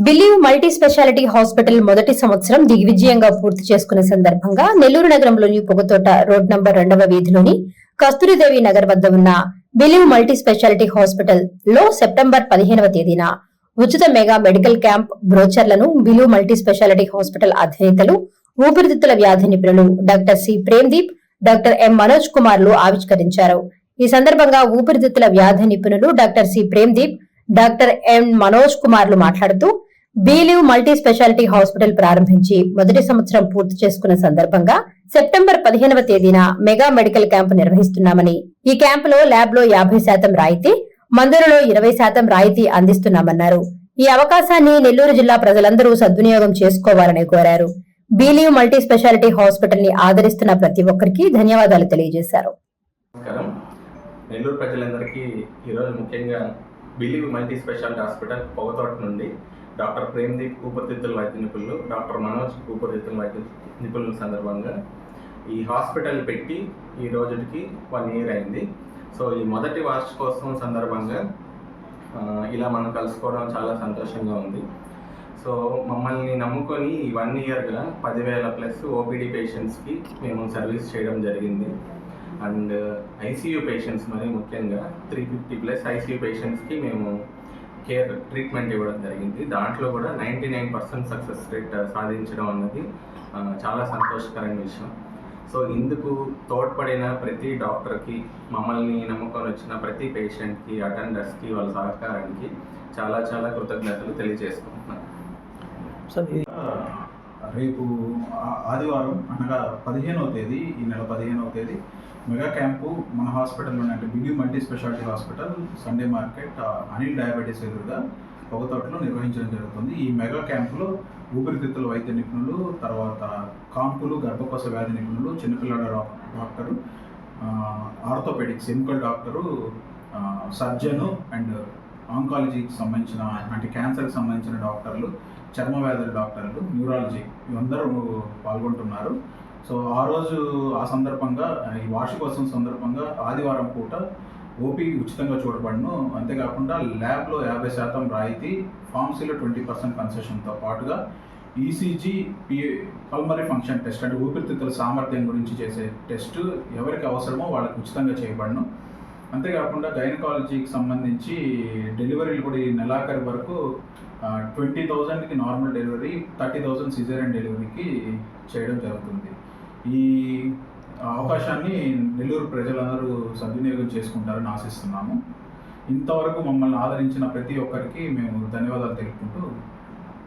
Believe multi speciality hospital మొదటి సంవత్సరం దిగ్విజయంగా పూర్తి చేసుకునే సందర్భంగా నెల్లూరు నగరంలోని పొగతోట రోడ్ నంబర్ 2వ వీధిలోని కస్తూరిదేవి నగర్ వద్ద ఉన్న బిలీవ్ మల్టీ స్పెషాలిటీ హాస్పిటల్ లో సెప్టెంబర్ 15వ తేదీన ఉచిత మెగా మెడికల్ క్యాంప్ బ్రోచర్లను బిలీవ్ మల్టీ స్పెషాలిటీ హాస్పిటల్ అధినేతలు ఊపిరితిత్తుల వ్యాధి నిపుణులు doctor C Premdeep, doctor M Manoj కుమార్లు ఆవిష్కరించారు. ఈ సందర్భంగా ఊపిరితిత్తుల వ్యాధి నిపుణులు doctor C Premdeep, doctor M Manoj కుమార్లు మాట్లాడుతూ బిలీవ్ మల్టీ స్పెషాలిటీ హాస్పిటల్ ప్రారంభించి మొదటి సంవత్సరం పూర్తి చేసుకున్న సందర్భంగా సెప్టెంబర్ 15వ తేదీన మెగా మెడికల్ క్యాంపు నిర్వహిస్తున్నామని, ఈ క్యాంపులో ల్యాబ్ లో 50% రాయితీ, మందులలో 20% రాయితీ అందిస్తున్నామన్నారు. ఈ అవకాశాన్ని నెల్లూరు జిల్లా ప్రజలందరూ సద్వినియోగం చేసుకోవాలని కోరారు. బిలీవ్ మల్టీ స్పెషాలిటీ హాస్పిటల్ ని ఆదరిస్తున్న ప్రతి ఒక్కరికి ధన్యవాదాలు తెలియజేశారు. నెల్లూరు ప్రజలందరికీ ఈరోజు ముఖ్యంగా believe multi speciality hospital Pogathota నుండి డాక్టర్ ప్రేమ్దీప్ ఊపిరితిత్తుల వైద్య నిపుణులు, డాక్టర్ మనోజ్ ఊపిరితిత్తుల వైద్య నిపుణుల సందర్భంగా ఈ హాస్పిటల్ పెట్టి ఈ రోజుకి 1 year అయింది. సో ఈ మొదటి వార్షికోత్సవం సందర్భంగా ఇలా మనం కలుసుకోవడం చాలా సంతోషంగా ఉంది. సో మమ్మల్ని నమ్ముకొని ఈ 1 yearగా 10,000+ ఓపీడీ పేషెంట్స్కి మేము సర్వీస్ చేయడం జరిగింది. అండ్ ఐసీయూ పేషెంట్స్ మరి ముఖ్యంగా 350+ ఐసీయూ పేషెంట్స్కి మేము ట్రీట్మెంట్ ఇవ్వడం జరిగింది. దాంట్లో కూడా 99% సక్సెస్ రేట్ సాధించడం అన్నది చాలా సంతోషకరమైన విషయం. సో ఇందుకు తోడ్పడిన ప్రతి డాక్టర్కి, మమ్మల్ని నమ్ముకొని వచ్చిన ప్రతి పేషెంట్కి, అటెండర్స్కి, వాళ్ళ సహకారానికి చాలా చాలా కృతజ్ఞతలు తెలియజేసుకుంటున్నాను. రేపు ఆదివారం అనగా 15వ తేదీ, ఈ నెల 15వ తేదీ మెగా క్యాంపు మన హాస్పిటల్లోనే, అంటే believe multi speciality hospital, Sunday market, Anil diabetes ఎదురుగా పొగతోటలో నిర్వహించడం జరుగుతుంది. ఈ మెగా క్యాంపులో ఊపిరితిత్తుల వైద్య నిపుణులు, తర్వాత కాంపులు, గర్భకోశ వ్యాధి నిపుణులు, చిన్నపిల్లల డాక్టరు, ఆర్థోపెడిక్స్ ఎముకల డాక్టరు, సర్జను అండ్ ఆంకాలజీకి సంబంధించిన, అంటే క్యాన్సర్కి సంబంధించిన డాక్టర్లు, చర్మ వ్యాధుల డాక్టర్లు, న్యూరాలజీ, ఇవందరూ పాల్గొంటున్నారు. సో ఆ సందర్భంగా, ఈ వార్షికోత్సవం సందర్భంగా ఆదివారం పూట ఓపీ ఉచితంగా చూడబడును. అంతేకాకుండా ల్యాబ్లో 50% రాయితీ, ఫార్మసీలో 20% కన్సెషన్తో పాటుగా ఈసీజీ, పల్మరీ ఫంక్షన్ టెస్ట్, అంటే ఊపిరితిత్తుల సామర్థ్యం గురించి చేసే టెస్ట్ ఎవరికి అవసరమో వాళ్ళకి ఉచితంగా చేయబడును. అంతేకాకుండా గైనకాలజీకి సంబంధించి డెలివరీలు కూడా ఈ నెలాఖరు వరకు 20,000కి నార్మల్ డెలివరీ, 30,000 సిజేరియన్ డెలివరీకి చేయడం జరుగుతుంది. ఈ అవకాశాన్ని నెల్లూరు ప్రజలందరూ సద్వినియోగం చేసుకుంటారని ఆశిస్తున్నాము. ఇంతవరకు మమ్మల్ని ఆదరించిన ప్రతి ఒక్కరికి మేము ధన్యవాదాలు తెలుపుకుంటూ